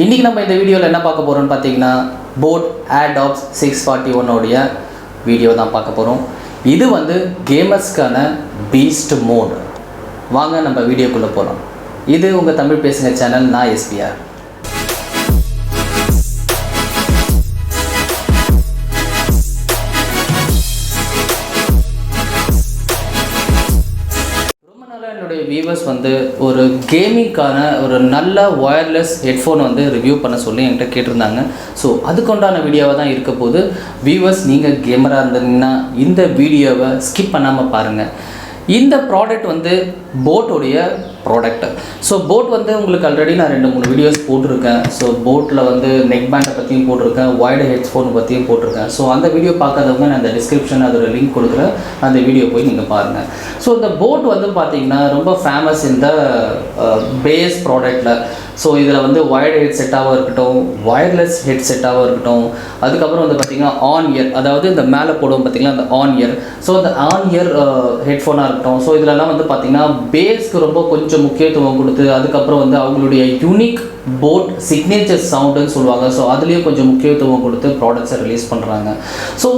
இன்றைக்கி நம்ம இந்த வீடியோவில் என்ன பார்க்க போகிறோம்னு பார்த்தீங்கன்னா boAt Airdopes 641 உடைய வீடியோ தான் பார்க்க போகிறோம். இது வந்து கேமர்ஸ்க்கான பீஸ்ட் மோட். வாங்க நம்ம வீடியோக்குள்ளே போகிறோம். இது உங்கள் தமிழ் பேசுங்க சேனல். நான் எஸ்பிஆர். என்னுடைய வியூவர்ஸ் வந்து ஒரு கேமிங்கான ஒரு நல்ல ஒயர்லெஸ் ஹெட்ஃபோன் வந்து ரிவ்யூ பண்ண சொல்லி என்கிட்ட கேட்டிருந்தாங்க. ஸோ அதுக்குண்டான வீடியோவாக தான் இருக்க போது. வியூவர்ஸ் நீங்கள் கேமராக இருந்தீங்கன்னா இந்த வீடியோவை ஸ்கிப் பண்ணாமல் பாருங்கள். இந்த ப்ராடக்ட் வந்து போட்டோடைய ப்ராடக்ட். ஸோ போட் வந்து உங்களுக்கு ஆல்ரெடி நான் 2-3 வீடியோஸ் போட்டிருக்கேன். ஸோ போட்டில் வந்து நெக் பேண்டை பற்றியும் போட்டிருக்கேன், ஒயர்டு ஹெட்ஃபோன் பற்றியும் போட்டிருக்கேன். ஸோ அந்த வீடியோ பார்க்காதவங்க நான் அந்த டிஸ்கிரிப்ஷன் அதோட லிங்க் கொடுக்குறேன், அந்த வீடியோ போய் நீங்கள் பாருங்கள். ஸோ இந்த போட் வந்து பார்த்திங்கன்னா ரொம்ப ஃபேமஸ் இந்த பேஸ் ப்ராடக்டில். ஸோ இதில் வந்து ஒயர்டு ஹெட்செட்டாகவும் இருக்கட்டும், ஒயர்லெஸ் ஹெட்செட்டாகவும் இருக்கட்டும், அதுக்கப்புறம் வந்து பார்த்திங்கன்னா ஆன் இயர், அதாவது இந்த மேலே போடுவோம் பார்த்திங்கன்னா அந்த ஆன் இயர். ஸோ அந்த ஆன் இயர் ஹெட்ஃபோனாக இருக்கட்டும். ஸோ இதிலலாம் வந்து பார்த்திங்கன்னா பேஸ்க்கு ரொம்ப கொஞ்சம் முக்கியத்துவம் கொடுத்து, அதுக்கப்புறம் வந்து அவங்களுடைய யூனிக் போட் சிக்னேச்சர் சவுண்டுன்னு சொல்லுவாங்க. ஸோ அதுலேயும் கொஞ்சம் முக்கியத்துவம் கொடுத்து ப்ராடக்ட்ஸை ரிலீஸ் பண்ணுறாங்க. ஸோ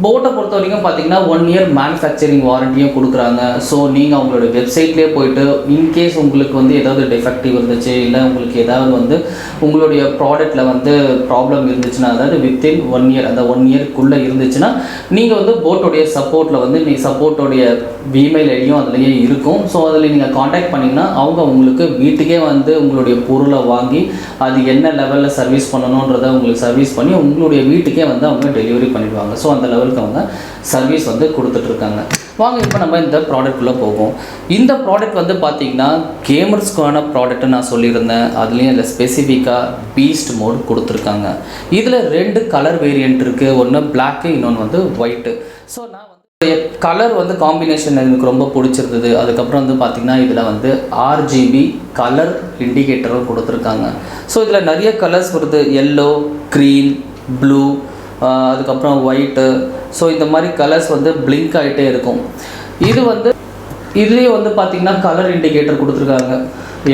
போட்டை பொறுத்த வரைக்கும் பார்த்திங்கன்னா 1 இயர் மேனுஃபேக்சரிங் வாரண்டியும் கொடுக்குறாங்க. ஸோ நீங்கள் அவங்களோட வெப்சைட்லேயே போயிட்டு இன்கேஸ் உங்களுக்கு வந்து ஏதாவது டிஃபெக்டிவ் இருந்துச்சு, இல்லை உங்களுக்கு ஏதாவது வந்து உங்களுடைய ப்ராடக்ட்டில் வந்து ப்ராப்ளம் இருந்துச்சுன்னா, அதாவது வித்தின் 1 இயர், அந்த 1 இயர்க்குள்ளே இருந்துச்சுன்னா நீங்கள் வந்து போட்டோடைய சப்போர்ட்டில் வந்து நீங்கள் சப்போர்ட்டோடைய இமெயில் ஐடியும் அதுலேயே இருக்கும். ஸோ அதில் நீங்கள் காண்டாக்ட் பண்ணிங்கன்னா அவங்க உங்களுக்கு வீட்டுக்கே வந்து உங்களுடைய பொருளை வாங்கி அது என்ன லெவலில் சர்வீஸ் பண்ணணுன்றதை உங்களுக்கு சர்வீஸ் பண்ணி உங்களுடைய வீட்டுக்கே வந்து அவங்க டெலிவரி பண்ணிடுவாங்க. ஸோ அந்த லெவலுக்கு அவங்க சர்வீஸ் வந்து கொடுத்துட்ருக்காங்க. வாங்க இப்போ நம்ம இந்த ப்ராடக்ட்குள்ளே போவோம். இந்த ப்ராடக்ட் வந்து பார்த்திங்கன்னா கேமர்ஸ்க்கான ப்ராடக்ட்டு நான் சொல்லியிருந்தேன். அதுலேயும் இல்லை ஸ்பெசிஃபிக்காக பீஸ்ட் மோட் கொடுத்துருக்காங்க. இதில் 2 கலர் வேரியண்ட் இருக்குது. ஒன்று பிளாக்கு, இன்னொன்று வந்து ஒயிட்டு. ஸோ நான் வந்து கலர் வந்து காம்பினேஷன் எனக்கு ரொம்ப பிடிச்சிருந்தது. அதுக்கப்புறம் வந்து பார்த்திங்கன்னா இதில் வந்து RGB கலர் இண்டிகேட்டரும் கொடுத்துருக்காங்க. ஸோ இதில் நிறைய கலர்ஸ் வருது, எல்லோ, க்ரீன், ப்ளூ, அதுக்கப்புறம் ஒயிட்டு. ஸோ இந்த மாதிரி கலர்ஸ் வந்து பிளிங்க் ஆகிட்டே இருக்கும். இது வந்து இதுலேயே வந்து பார்த்திங்கன்னா கலர் இண்டிகேட்டர் கொடுத்துருக்காங்க,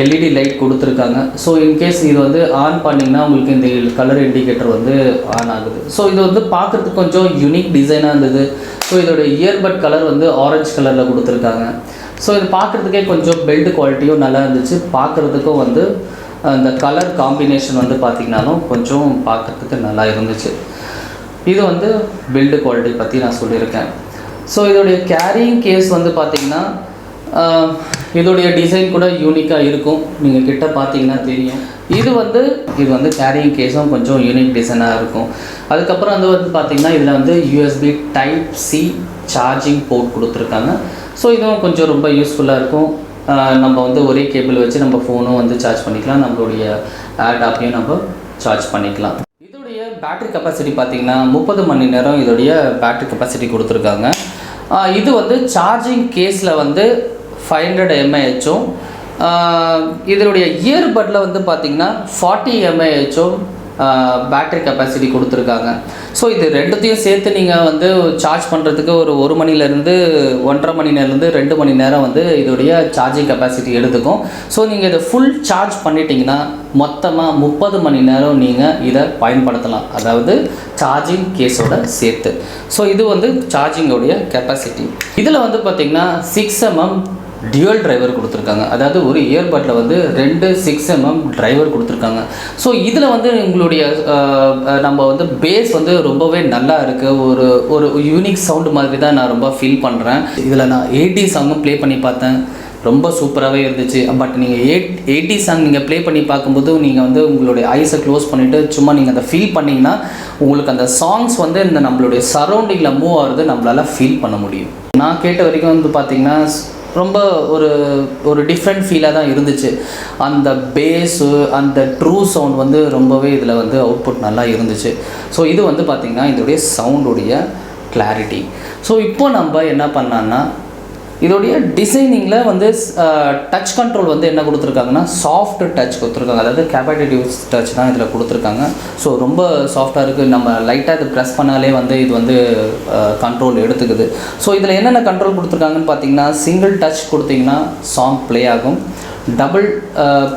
LED லைட் கொடுத்துருக்காங்க. ஸோ இன்கேஸ் இது வந்து ஆன் பண்ணிங்கன்னா உங்களுக்கு இந்த கலர் இண்டிகேட்டர் வந்து ஆன் ஆகுது. ஸோ இது வந்து பார்க்குறதுக்கு கொஞ்சம் யூனிக் டிசைனாக இருந்தது. ஸோ இதோடைய இயர்பட் கலர் வந்து ஆரஞ்சு கலரில் கொடுத்துருக்காங்க. ஸோ இது பார்க்குறதுக்கே கொஞ்சம் பில்டு குவாலிட்டியும் நல்லா இருந்துச்சு. பார்க்குறதுக்கும் வந்து அந்த கலர் காம்பினேஷன் வந்து பார்த்திங்கனாலும் கொஞ்சம் பார்க்குறதுக்கு நல்லா இருந்துச்சு. இது வந்து பில்டு குவாலிட்டி பற்றி நான் சொல்லியிருக்கேன். ஸோ இதோடைய கேரியிங் கேஸ் வந்து பார்த்திங்கன்னா இதோடைய டிசைன் கூட யூனிக்காக இருக்கும். நீங்கள் கிட்ட பார்த்தீங்கன்னா தெரியும். இது வந்து கேரியிங் கேஸும் கொஞ்சம் யூனிக் டிசைனாக இருக்கும். அதுக்கப்புறம் வந்து பார்த்திங்கன்னா இதில் வந்து USB Type-C சார்ஜிங் போர்ட் கொடுத்துருக்காங்க. ஸோ இதுவும் கொஞ்சம் ரொம்ப யூஸ்ஃபுல்லாக இருக்கும். நம்ம வந்து ஒரே கேபிள் வச்சு நம்ம ஃபோனும் வந்து சார்ஜ் பண்ணிக்கலாம், நம்மளுடைய Airdopஸையும் நம்ம சார்ஜ் பண்ணிக்கலாம். இதோடைய பேட்டரி கெப்பாசிட்டி பார்த்திங்கன்னா 30 மணி நேரம் இதோடைய பேட்டரி கெப்பாசிட்டி கொடுத்துருக்காங்க. இது வந்து சார்ஜிங் கேஸில் வந்து 500 mAhம், இதனுடைய இயர்பட்டில் வந்து பார்த்திங்கன்னா 40 mAhம் பேட்டரி கெப்பாசிட்டி கொடுத்துருக்காங்க. ஸோ இது ரெண்டுத்தையும் சேர்த்து நீங்கள் வந்து சார்ஜ் பண்ணுறதுக்கு ஒரு 1 மணிலேருந்து 1.5 மணி நேரம்லேருந்து 2 மணி நேரம் வந்து இதோடைய சார்ஜிங் கெப்பாசிட்டி எடுத்துக்கும். ஸோ நீங்கள் இதை ஃபுல் சார்ஜ் பண்ணிட்டீங்கன்னா மொத்தமாக 30 மணி நேரம் நீங்கள் இதை பயன்படுத்தலாம், அதாவது சார்ஜிங் கேஸோட சேர்த்து. ஸோ இது வந்து சார்ஜிங்கோடைய கெப்பாசிட்டி. இதில் வந்து பார்த்திங்கன்னா 6mm டியூவல் டிரைவர் கொடுத்துருக்காங்க. அதாவது ஒரு இயர்பட்டில் வந்து 2 6mm டிரைவர் கொடுத்துருக்காங்க. ஸோ இதில் வந்து உங்களுடைய நம்ம வந்து பேஸ் வந்து ரொம்பவே நல்லா இருக்குது. ஒரு யூனிக் சவுண்டு மாதிரி தான் நான் ரொம்ப ஃபீல் பண்ணுறேன். இதில் நான் 80 சாங்கும் ப்ளே பண்ணி பார்த்தேன், ரொம்ப சூப்பராகவே இருந்துச்சு. பட் நீங்கள் 80 சாங் நீங்கள் ப்ளே பண்ணி பார்க்கும்போது நீங்கள் வந்து உங்களுடைய ஐஸை க்ளோஸ் பண்ணிவிட்டு சும்மா நீங்கள் அதை ஃபீல் பண்ணிங்கன்னா உங்களுக்கு அந்த சாங்ஸ் வந்து இந்த நம்மளுடைய சரௌண்டிங்கில் மூவ் ஆகிறது நம்மளால் ஃபீல் பண்ண முடியும். நான் கேட்ட வரைக்கும் வந்து பார்த்திங்கன்னா ரொம்ப ஒரு டிஃப்ரெண்ட் ஃபீலாக தான் இருந்துச்சு. அந்த பேஸு, அந்த ட்ரூ சவுண்ட் வந்து ரொம்பவே இதில் வந்து அவுட்புட் நல்லா இருந்துச்சு. ஸோ இது வந்து பார்த்திங்கன்னா இதோடைய சவுண்டுடைய கிளாரிட்டி. ஸோ இப்போ நம்ம என்ன பண்ணலான்னா இதோடைய டிசைனிங்கில் வந்து டச் கண்ட்ரோல் வந்து என்ன கொடுத்துருக்காங்கன்னா சாஃப்ட் டச் கொடுத்துருக்காங்க, அதாவது கேபாசிட்டிவ் டச் தான் இதில் கொடுத்துருக்காங்க. ஸோ ரொம்ப சாஃப்டாக இருக்குது. நம்ம லைட்டாக இது ப்ரெஸ் பண்ணாலே வந்து இது வந்து கண்ட்ரோல் எடுத்துக்குது. ஸோ இதில் என்னென்ன கண்ட்ரோல் கொடுத்துருக்காங்கன்னு பார்த்தீங்கன்னா, சிங்கிள் டச் கொடுத்தீங்கன்னா சாங் ப்ளே ஆகும், டபுள்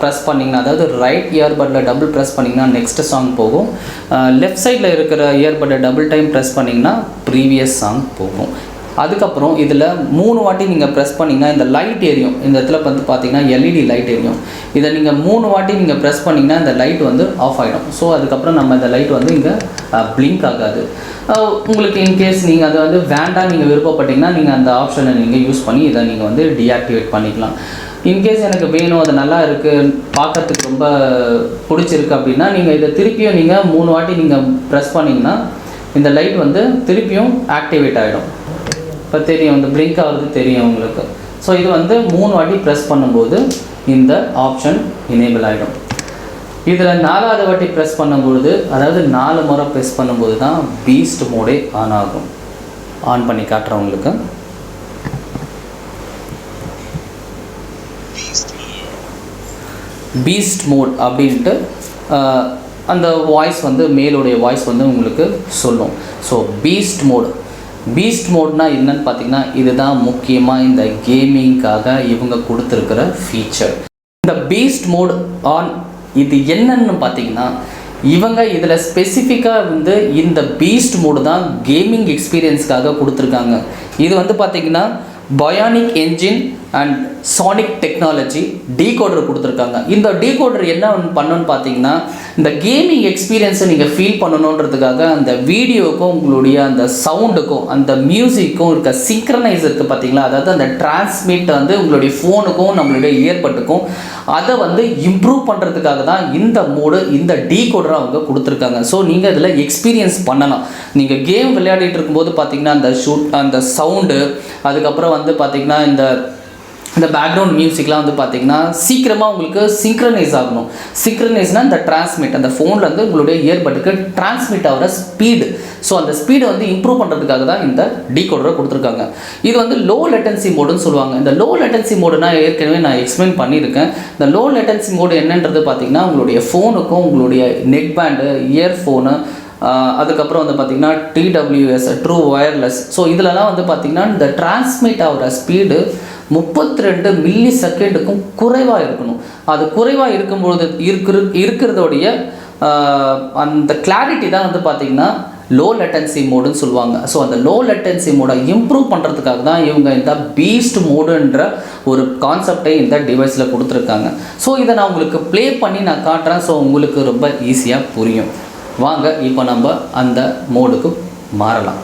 ப்ரெஸ் பண்ணிங்கன்னா, அதாவது ரைட் இயர்பட்டில் டபுள் ப்ரெஸ் பண்ணிங்கன்னா நெக்ஸ்ட் சாங் போகும். லெஃப்ட் சைடில் இருக்கிற இயர்பட்டை டபுள் டைம் ப்ரெஸ் பண்ணிங்கன்னா ப்ரீவியஸ் சாங் போகும். அதுக்கப்புறம் இதில் 3 வாட்டி நீங்கள் ப்ரெஸ் பண்ணிங்கன்னா இந்த லைட் எரியும். இந்த இடத்துல வந்து பார்த்தீங்கன்னா எல்இடி லைட் எரியும். இதை நீங்கள் 3 வாட்டி நீங்கள் ப்ரெஸ் பண்ணிங்கன்னா இந்த லைட் வந்து ஆஃப் ஆகிடும். ஸோ அதுக்கப்புறம் நம்ம இந்த லைட் வந்து இங்கே பிளிங்க் ஆகாது. உங்களுக்கு இன்கேஸ் நீங்கள் அதை வந்து வேண்டாம் நீங்கள் விருப்பப்பட்டீங்கன்னா நீங்கள் அந்த ஆப்ஷனை நீங்கள் யூஸ் பண்ணி இதை நீங்கள் வந்து டீஆக்டிவேட் பண்ணிக்கலாம். இன்கேஸ் எனக்கு வேணும், அது நல்லா இருக்குது, பார்க்கறதுக்கு ரொம்ப பிடிச்சிருக்கு அப்படின்னா நீங்கள் இதை திருப்பியும் நீங்கள் 3 வாட்டி நீங்கள் ப்ரெஸ் பண்ணிங்கன்னா இந்த லைட் வந்து திருப்பியும் ஆக்டிவேட் ஆகிடும். இப்போ தெரியும், இந்த பிளிங்க் ஆகிறது தெரியும் உங்களுக்கு. ஸோ இது வந்து 3 வாட்டி ப்ரெஸ் பண்ணும்போது இந்த ஆப்ஷன் எனேபிள் ஆகிடும். இதில் 4வது வாட்டி ப்ரெஸ் பண்ணும்போது, அதாவது 4 முறை ப்ரெஸ் பண்ணும்போது தான் பீஸ்ட் மோடே ஆன் ஆகும். ஆன் பண்ணி காட்டுறேன் உங்களுக்கு. பீஸ்ட் மோட் அப்படின்ட்டு அந்த வாய்ஸ் வந்து மேலுடைய வாய்ஸ் வந்து உங்களுக்கு சொல்லும். ஸோ பீஸ்ட் மோட்னா என்னன்னு பார்த்தீங்கன்னா, இதுதான் முக்கியமாக இந்த கேமிங்காக இவங்க கொடுத்துருக்கிற ஃபீச்சர். இந்த பீஸ்ட் மோட் ஆன் இது என்னன்னு பார்த்தீங்கன்னா, இவங்க இதில் ஸ்பெசிஃபிக்காக வந்து இந்த பீஸ்ட் மோடு தான் கேமிங் எக்ஸ்பீரியன்ஸ்க்காக கொடுத்துருக்காங்க. இது வந்து பார்த்தீங்கன்னா Bionic engine and Sonic technology decoder கொடுத்துருக்காங்க. இந்த டீகோடர் என்ன பண்ணணும்னு பார்த்தீங்கன்னா, இந்த கேமிங் எக்ஸ்பீரியன்ஸை நீங்கள் ஃபீல் பண்ணணுன்றதுக்காக அந்த வீடியோக்கும் உங்களுடைய அந்த சவுண்டுக்கும் அந்த மியூசிக்கும் இருக்க சிங்க்ரனைஸ் இருக்குது பார்த்தீங்களா, அதாவது அந்த டிரான்ஸ்மிட் வந்து உங்களுடைய ஃபோனுக்கும் நம்மளுடைய இயர்பட்டுக்கும் அதை வந்து இம்ப்ரூவ் பண்ணுறதுக்காக தான் இந்த மோடு, இந்த டீகோடரை அவங்க கொடுத்துருக்காங்க. ஸோ நீங்கள் இதில் எக்ஸ்பீரியன்ஸ் பண்ணலாம். நீங்கள் கேம் விளையாடிட்டு இருக்கும்போது பார்த்தீங்கன்னா அந்த சவுண்டு, அதுக்கப்புறம் வந்து பார்த்தீங்கன்னா இந்த பேக்ரவுண்ட் மியூசிக்லாம் வந்து பார்த்தீங்கன்னா சீக்கிரமாக உங்களுக்கு சிங்க்ரனைஸ் ஆகணும். சிங்க்ரனைஸ்னால் இந்த டிரான்ஸ்மிட் அந்த ஃபோன்லேருந்து உங்களுடைய இயர்பட்டுக்கு டிரான்ஸ்மிட் ஆகிற ஸ்பீடு. ஸோ அந்த ஸ்பீடை வந்து இம்ப்ரூவ் பண்ணுறதுக்காக தான் இந்த டீகோடரை கொடுத்துருக்காங்க. இது வந்து லோ லேட்டன்சி மோடுன்னு சொல்லுவாங்க. இந்த லோ லேட்டன்சி மோடுனா ஏற்கனவே நான் எக்ஸ்பிளைன் பண்ணியிருக்கேன். இந்த லோ லேட்டன்சி மோடு என்னன்றது பார்த்தீங்கன்னா, உங்களுடைய ஃபோனுக்கும் உங்களுடைய நெக் பேண்டு, இயர்ஃபோனு, அதுக்கப்புறம் வந்து பார்த்திங்கன்னா TWS ட்ரூ வயர்லெஸ். ஸோ இதிலலாம் வந்து பார்த்திங்கன்னா இந்த டிரான்ஸ்மிட் ஆகிற ஸ்பீடு 32 மில்லி செகண்டுக்கும் குறைவாக இருக்கணும். அது குறைவாக இருக்கும்பொழுது இருக்கிறதோடைய அந்த கிளாரிட்டி தான் வந்து பார்த்திங்கன்னா லோ லேட்டன்சி மோடுன்னு சொல்லுவாங்க. ஸோ அந்த லோ லேட்டன்சி மோடை இம்ப்ரூவ் பண்ணுறதுக்காக தான் இவங்க இந்த பீஸ்ட் மோடுன்ற ஒரு கான்செப்டை இந்த டிவைஸில் கொடுத்துருக்காங்க. ஸோ இதை நான் உங்களுக்கு ப்ளே பண்ணி நான் காட்டுறேன். ஸோ உங்களுக்கு ரொம்ப ஈஸியாக புரியும். வாங்க இப்போ நம்ம அந்த மோடுக்கு மாறலாம்.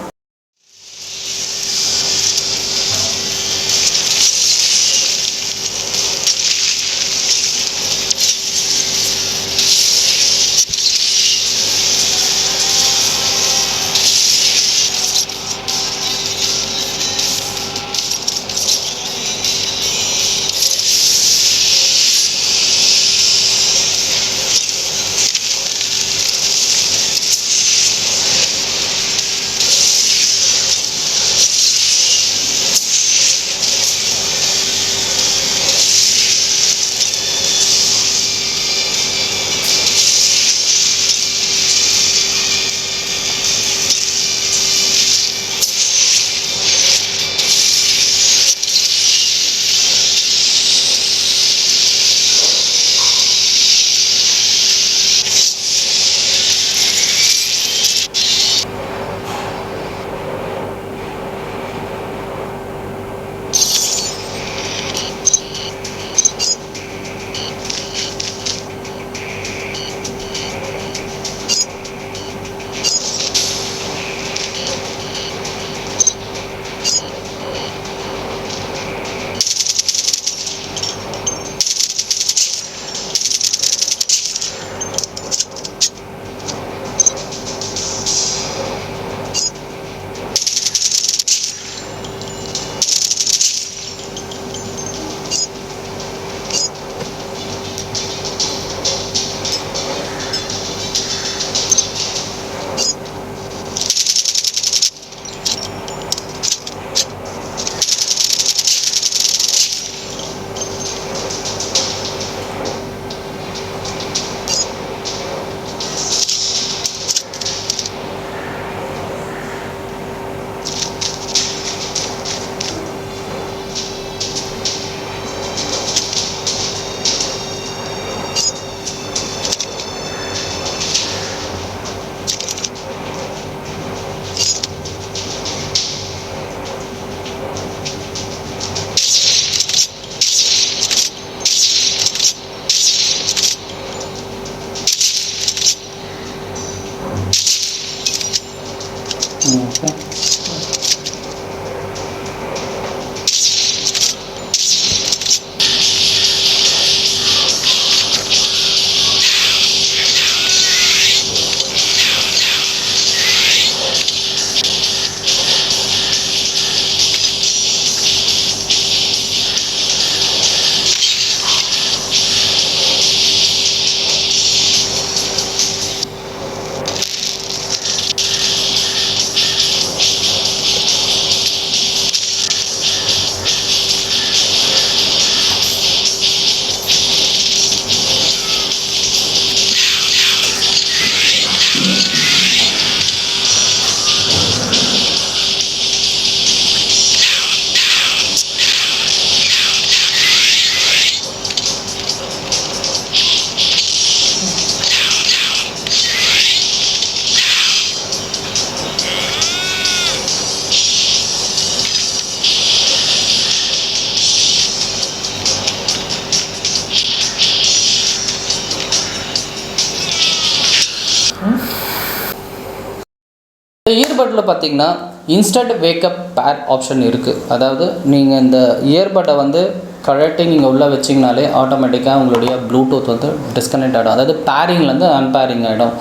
இயர்பட்டில் பார்த்தீங்கன்னா இன்ஸ்டன்ட் வேக்கப் பேர் ஆப்ஷன் இருக்குது. அதாவது நீங்கள் இந்த இயர்பட்டை வந்து கழட்டி நீங்கள் உள்ளே வச்சிங்கனாலே ஆட்டோமேட்டிக்காக உங்களுடைய ப்ளூடூத் வந்து டிஸ்கனெக்ட் ஆகிடும். அதாவது பேரிங்லேருந்து அன்பேரிங் ஆகிடும்.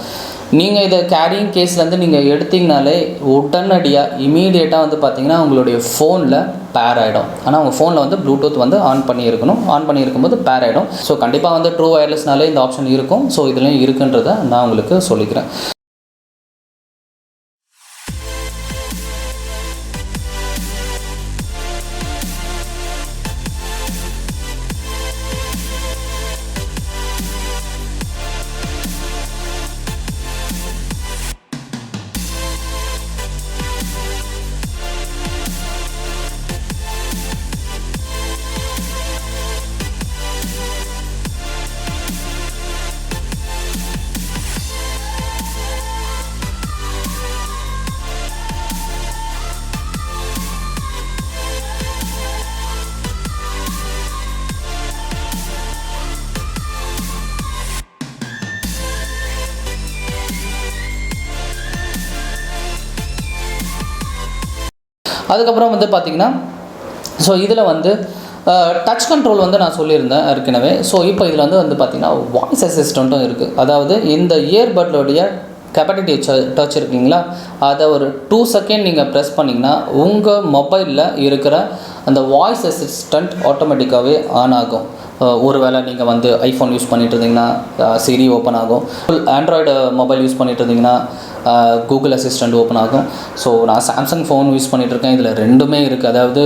நீங்கள் இதை கேரிங் கேஸ்லேருந்து நீங்கள் எடுத்திங்கனாலே உடனடியாக இமீடியட்டாக வந்து பார்த்திங்கன்னா உங்களுடைய ஃபோனில் பேர் ஆகிடும். ஆனால் உங்கள் ஃபோனில் வந்து ப்ளூடூத் வந்து ஆன் பண்ணியிருக்கணும். ஆன் பண்ணியிருக்கும்போது பேர் ஆகிடும். ஸோ கண்டிப்பாக வந்து ட்ரூ வயர்லெஸ்னாலே இந்த ஆப்ஷன் இருக்கும். ஸோ இதுலேயும் இருக்குன்றதை நான் உங்களுக்கு சொல்லிக்கிறேன். அதுக்கப்புறம் வந்து பார்த்திங்கன்னா ஸோ இதில் வந்து டச் கண்ட்ரோல் வந்து நான் சொல்லியிருந்தேன் ஏற்கனவே. ஸோ இப்போ இதில் வந்து பார்த்திங்கன்னா வாய்ஸ் அசிஸ்டண்ட்டும் இருக்குது. அதாவது இந்த இயர்பட்லோடைய கேப்பபிலிட்டி டச் இருக்குங்களா, அதை ஒரு 2 செகண்ட் நீங்கள் ப்ரெஸ் பண்ணிங்கன்னா உங்கள் மொபைலில் இருக்கிற அந்த வாய்ஸ் அசிஸ்டண்ட் ஆட்டோமேட்டிக்காகவே ஆன் ஆகும். ஒரு வேளை நீங்கள் வந்து ஐஃபோன் யூஸ் பண்ணிட்டு இருந்தீங்கன்னா சிரி ஓப்பன் ஆகும். ஆண்ட்ராய்டு மொபைல் யூஸ் பண்ணிட்டு இருந்தீங்கன்னா கூகுள் அசிஸ்டண்ட் ஓப்பன் ஆகும். ஸோ நான் சாம்சங் ஃபோன் யூஸ் பண்ணிகிட்ருக்கேன். இதில் ரெண்டுமே இருக்குது. அதாவது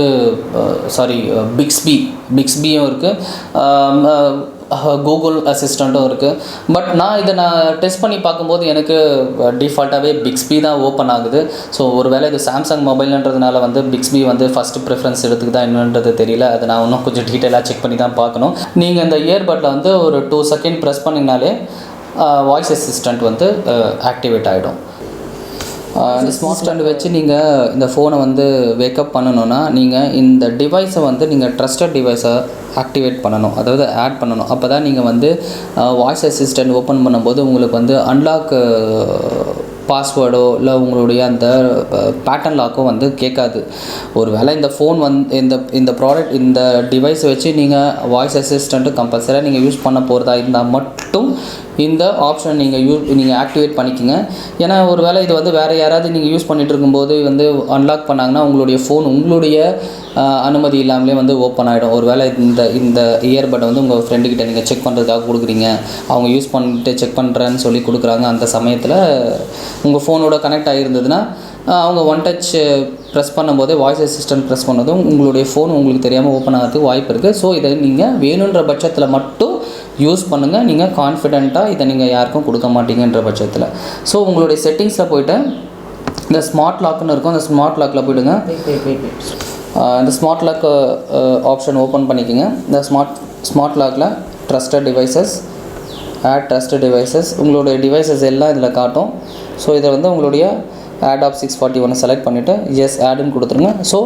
பிக்ஸ்பியும் இருக்குது, கூகுள் அசிஸ்டண்ட்டும் இருக்குது. பட் நான் டெஸ்ட் பண்ணி பார்க்கும்போது எனக்கு டிஃபால்ட்டாகவே பிக்ஸ்பி தான் ஓப்பன் ஆகுது. ஸோ ஒரு வேளை இது சாம்சங் மொபைல்ன்றதுனால வந்து பிக்ஸ்பி வந்து ஃபஸ்ட்டு ப்ரிஃபரன்ஸ் எடுத்துக்குதா என்னன்றது தெரியல. அதை நான் இன்னும் கொஞ்சம் டீட்டெயிலாக செக் பண்ணி தான் பார்க்கணும். நீங்கள் இந்த இயர்பட்டில் வந்து ஒரு 2 செகண்ட் ப்ரெஸ் பண்ணிங்கனாலே வாய்ஸ் அசிஸ்டண்ட் வந்து ஆக்டிவேட் ஆகிடும். இந்த ஸ்மார்ட் ஸ்டாண்ட் வச்சு நீங்கள் இந்த ஃபோனை வந்து வேக்கப் பண்ணணுன்னா நீங்கள் இந்த டிவைஸை வந்து நீங்கள் ட்ரஸ்டட் டிவைஸை ஆக்டிவேட் பண்ணணும், அதாவது ஆட் பண்ணணும். அப்போ தான் நீங்கள் வந்து வாய்ஸ் அசிஸ்டண்ட் ஓப்பன் பண்ணும்போது உங்களுக்கு வந்து அன்லாக் பாஸ்வேர்டோ இல்லை உங்களுடைய அந்த பேட்டர்ன் லாக்கோ வந்து கேட்காது. ஒரு வேளை இந்த ஃபோன் இந்த ப்ராடக்ட் இந்த டிவைஸை வச்சு நீங்கள் வாய்ஸ் அசிஸ்டண்ட்டு கம்பல்சரியாக நீங்கள் யூஸ் பண்ண போகிறதா இருந்தால் மட்டும் இந்த ஆப்ஷன் நீங்கள் ஆக்டிவேட் பண்ணிக்கோங்க. ஏன்னா ஒரு வேளை இது வந்து வேறு யாராவது நீங்கள் யூஸ் பண்ணிகிட்டு இருக்கும்போது வந்து அன்லாக் பண்ணாங்கன்னா உங்களுடைய ஃபோன் உங்களுடைய அனுமதி இல்லாமலே வந்து ஓப்பன் ஆகிடும். ஒரு வேளை இந்த இயர்பட்டை வந்து உங்கள் ஃப்ரெண்டுக்கிட்ட நீங்கள் செக் பண்ணுறதுக்காக கொடுக்குறீங்க, அவங்க யூஸ் பண்ணிட்டு செக் பண்ணுறேன்னு சொல்லி கொடுக்குறாங்க. அந்த சமயத்தில் உங்கள் ஃபோனோட கனெக்ட் ஆகியிருந்ததுன்னா அவங்க ஒன் டச் ப்ரெஸ் பண்ணும்போதே வாய்ஸ் அசிஸ்டன்ட் ப்ரெஸ் பண்ணதும் உங்களுடைய ஃபோன் உங்களுக்கு தெரியாமல் ஓப்பன் ஆகிறதுக்கு வாய்ப்பு இருக்குது. ஸோ இதை நீங்கள் வேணுன்ற பட்சத்தில் மட்டும் யூஸ் பண்ணுங்கள். நீங்கள் கான்ஃபிடெண்ட்டாக இதை நீங்கள் யாருக்கும் கொடுக்க மாட்டீங்கன்ற பட்சத்தில். ஸோ உங்களுடைய செட்டிங்ஸில் போய்ட்டு இந்த ஸ்மார்ட் லாக்குன்னு இருக்கும், அந்த ஸ்மார்ட் லாக்கில் போய்டுங்க. இந்த ஸ்மார்ட் லாக் ஆப்ஷன் ஓப்பன் பண்ணிக்கோங்க. இந்த ஸ்மார்ட் லாக்கில் trusted devices, add trusted devices, உங்களுடைய டிவைசஸ் எல்லாம் இதில் காட்டும். ஸோ இதை வந்து உங்களுடைய Airdopes 641 செலக்ட் பண்ணிவிட்டு எஸ் ஆடுன்னு கொடுத்துருங்க. ஸோ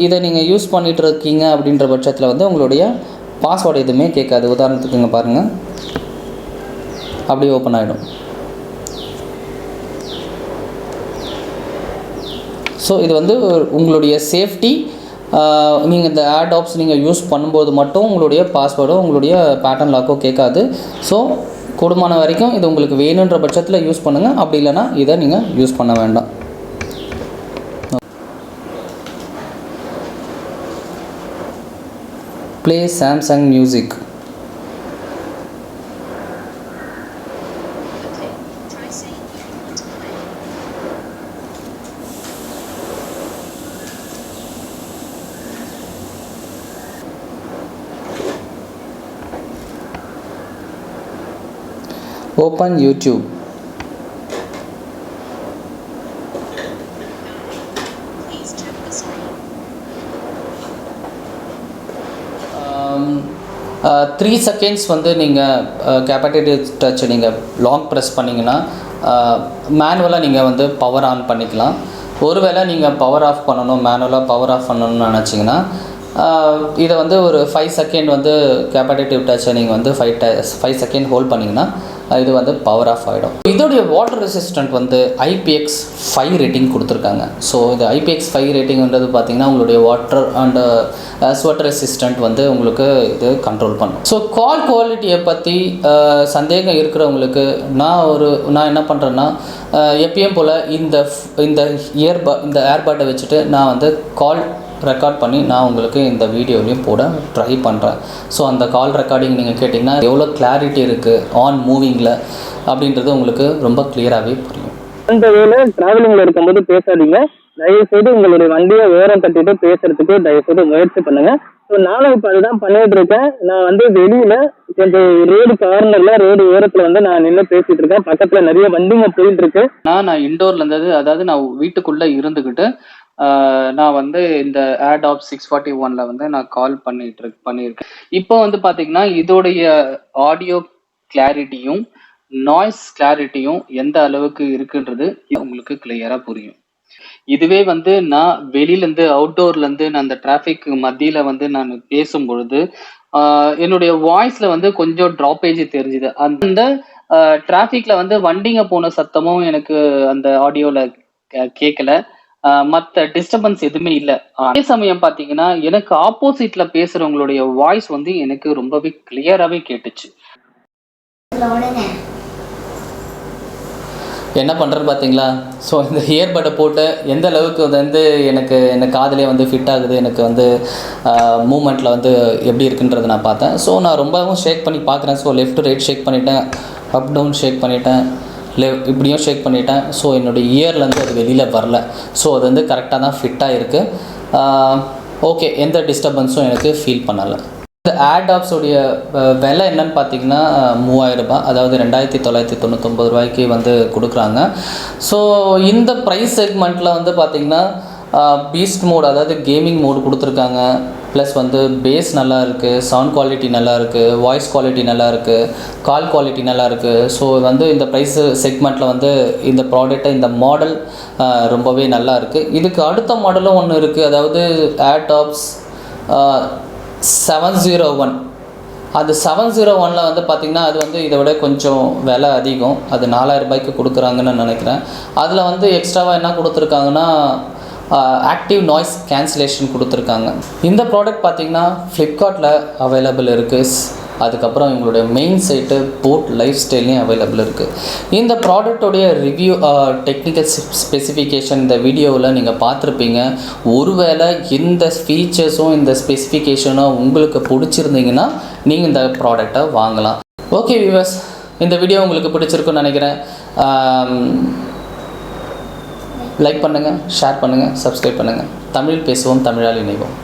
இதை நீங்கள் யூஸ் பண்ணிகிட்டு இருக்கீங்க அப்படின்ற பட்சத்தில் வந்து உங்களுடைய பாஸ்வேர்டு எதுவுமே கேட்காது. உதாரணத்துக்கு இங்கே பாருங்கள், அப்படியே ஓப்பன் ஆகிடும். ஸோ இது வந்து உங்களுடைய சேஃப்டி. நீங்கள் இந்த Airdopes நீங்கள் யூஸ் பண்ணும்போது மட்டும் உங்களுடைய பாஸ்வேர்டோ உங்களுடைய பேட்டர்ன் லாக்கோ கேட்காது. ஸோ கூடுமான வரைக்கும் இது உங்களுக்கு வேணுன்ற பட்சத்தில் யூஸ் பண்ணுங்கள். அப்படி இல்லைனா இதை நீங்கள் யூஸ் பண்ண வேண்டாம். Play Samsung music. Open YouTube. Please check the screen. 3 seconds வந்து நீங்கள் கேப்பபிலிட்டி டச் நீங்கள் லாங் ப்ரெஸ் பண்ணிங்கன்னா மேனுவலாக நீங்கள் வந்து பவர் ஆன் பண்ணிக்கலாம். ஒருவேளை நீங்கள் பவர் ஆஃப் பண்ணணும், மேனுவலாக பவர் ஆஃப் பண்ணணும்னு நினச்சிங்கன்னா இதை வந்து ஒரு 5 செகண்ட் வந்து கேப்படேட்டிவ் டச்சை நீங்கள் வந்து 5 செகண்ட் ஹோல்ட் பண்ணிங்கன்னா இது வந்து பவர் ஆஃப் ஆகிடும். இதோடைய வாட்டர் ரெசிஸ்டன்ட் வந்து IPX5 ரேட்டிங் கொடுத்துருக்காங்க. ஸோ இது IPX5 ரேட்டிங்ன்றது பார்த்தீங்கன்னா உங்களுடைய வாட்டர் அண்ட் ஸ்வெட் ரெசிஸ்டன்ட் வந்து உங்களுக்கு இது கண்ட்ரோல் பண்ணும். ஸோ கால் குவாலிட்டியை பற்றி சந்தேகம் இருக்கிறவங்களுக்கு நான் என்ன பண்ணுறேன்னா எப்பயும் போல் இந்த ஏர்பட்டை வச்சுட்டு நான் வந்து கால் ரெக்கார்ட் பண்ணி நான் உங்களுக்கு இந்த வீடியோலையும் போட ட்ரை பண்ணுறேன். ஸோ அந்த கால் ரெக்கார்டிங் நீங்கள் கேட்டிங்கன்னா எவ்வளோ கிளாரிட்டி இருக்குது ஆன் மூவிங்கில் அப்படின்றது உங்களுக்கு ரொம்ப கிளியராகவே புரியும். அந்த வேலை ட்ராவலிங்கில் இருக்கும்போது பேசாதீங்க. தயவுசெய்து உங்களுடைய வண்டியை ஓரம் கட்டிட்டு பேசுறதுக்கு தயவுசெய்து முயற்சி பண்ணுங்க. ஸோ நானும் இப்போ அதுதான் பண்ணிட்டு இருக்கேன். நான் வந்து வெளியில் கொஞ்சம் ரோடு கார்னரில் ரோடு ஓரத்தில் வந்து நான் நின்று பேசிகிட்டு இருக்கேன். பக்கத்தில் நிறைய வண்டிங்க போயிட்டு இருக்கு. நான் இண்டோரில் இருந்தது, அதாவது நான் வீட்டுக்குள்ளே இருந்துக்கிட்டு நான் வந்து இந்த Airdopes 641 வந்து நான் கால் பண்ணியிருக்கேன். இப்போ வந்து பார்த்தீங்கன்னா இதோடைய ஆடியோ கிளாரிட்டியும் நாய்ஸ் கிளாரிட்டியும் எந்த அளவுக்கு இருக்குன்றது உங்களுக்கு கிளியராக புரியும். இதுவே வந்து நான் வெளியிலேருந்து அவுட்டோர்லேருந்து நான் அந்த டிராஃபிக் மத்தியில் வந்து நான் பேசும் பொழுது என்னுடைய வாய்ஸில் வந்து கொஞ்சம் ட்ராப்பேஜ் தெரிஞ்சுது. அந்த டிராஃபிக்கில் வந்து வண்டிங்க போன சத்தமும் எனக்கு அந்த ஆடியோவில் கேட்கல. மற்ற டிஸ்டர்பன்ஸ் எதுவுமே இல்லை. அதே சமயம் பார்த்தீங்கன்னா எனக்கு ஆப்போசிட்ல பேசுறவங்களுடைய வாய்ஸ் வந்து எனக்கு ரொம்பவே கிளியராகவே கேட்டுச்சு. என்ன பண்ணுறது பார்த்தீங்களா? ஸோ இந்த இயர்பட்டை போட்டு எந்த அளவுக்கு வந்து எனக்கு காதிலே வந்து ஃபிட் ஆகுது, எனக்கு வந்து மூமெண்ட்டில் வந்து எப்படி இருக்குன்றது நான் பார்த்தேன். ஸோ நான் ரொம்பவும் ஷேக் பண்ணி பார்க்குறேன். ஸோ லெஃப்ட் ரைட் ஷேக் பண்ணிட்டேன், அப் டவுன் ஷேக் பண்ணிட்டேன், இப்படியும் ஷேக் பண்ணிட்டேன். ஸோ என்னுடைய இயர்லேருந்து அது வெளியில் வரல. ஸோ அது வந்து கரெக்டாக தான் ஃபிட்டாக இருக்குது. ஓகே, எந்த டிஸ்டர்பன்ஸும் எனக்கு ஃபீல் பண்ணலை. இந்த Airdopes-உடைய விலை என்னன்னு பார்த்தீங்கன்னா 3000 ரூபாய், அதாவது 2999 ரூபாய்க்கு வந்து கொடுக்குறாங்க. ஸோ இந்த ப்ரைஸ் செக்மெண்ட்டில் வந்து பார்த்திங்கன்னா பீஸ்ட் மோட், அதாவது கேமிங் மோடு கொடுத்துருக்காங்க. ப்ளஸ் வந்து பேஸ் நல்லா இருக்குது, சவுண்ட் குவாலிட்டி நல்லா இருக்குது, வாய்ஸ் குவாலிட்டி நல்லா இருக்குது, கால் குவாலிட்டி நல்லா இருக்குது. ஸோ வந்து இந்த ப்ரைஸ் செக்மெண்ட்டில் வந்து இந்த ப்ராடக்ட்டை, இந்த மாடல் ரொம்பவே நல்லா இருக்குது. இதுக்கு அடுத்த மாடலும் ஒன்று இருக்குது, அதாவது Airdopes 701. அது 701 வந்து பார்த்திங்கன்னா அது வந்து இதை விட கொஞ்சம் விலை அதிகம். அது 4000 ரூபாய்க்கு கொடுக்குறாங்கன்னு நினைக்கிறேன். அதில் வந்து எக்ஸ்ட்ராவாக என்ன கொடுத்துருக்காங்கன்னா ஆக்டிவ் நாய்ஸ் கேன்சலேஷன் கொடுத்துருக்காங்க. இந்த ப்ராடக்ட் பார்த்திங்கன்னா ஃப்ளிப்கார்ட்டில் அவைலபிள் இருக்குது. அதுக்கப்புறம் எங்களுடைய மெயின் சைட்டு போட் லைஃப் ஸ்டைல்லையும் அவைலபிள் இருக்குது. இந்த ப்ராடக்டோடைய ரிவ்யூ டெக்னிக்கல் ஸ்பெசிஃபிகேஷன் இந்த வீடியோவில் நீங்கள் பார்த்துருப்பீங்க. ஒருவேளை இந்த ஃபீச்சர்ஸும் இந்த ஸ்பெசிஃபிகேஷனும் உங்களுக்கு பிடிச்சிருந்தீங்கன்னா நீங்கள் இந்த ப்ராடக்டை வாங்கலாம். ஓகே வியூவர்ஸ், இந்த வீடியோ உங்களுக்கு பிடிச்சிருக்குன்னு நினைக்கிறேன். லைக் பண்ணுங்கள், ஷேர் பண்ணுங்கள், சப்ஸ்கிரைப் பண்ணுங்கள். தமிழ் பேசுவோம், தமிழால் இணைவோம்.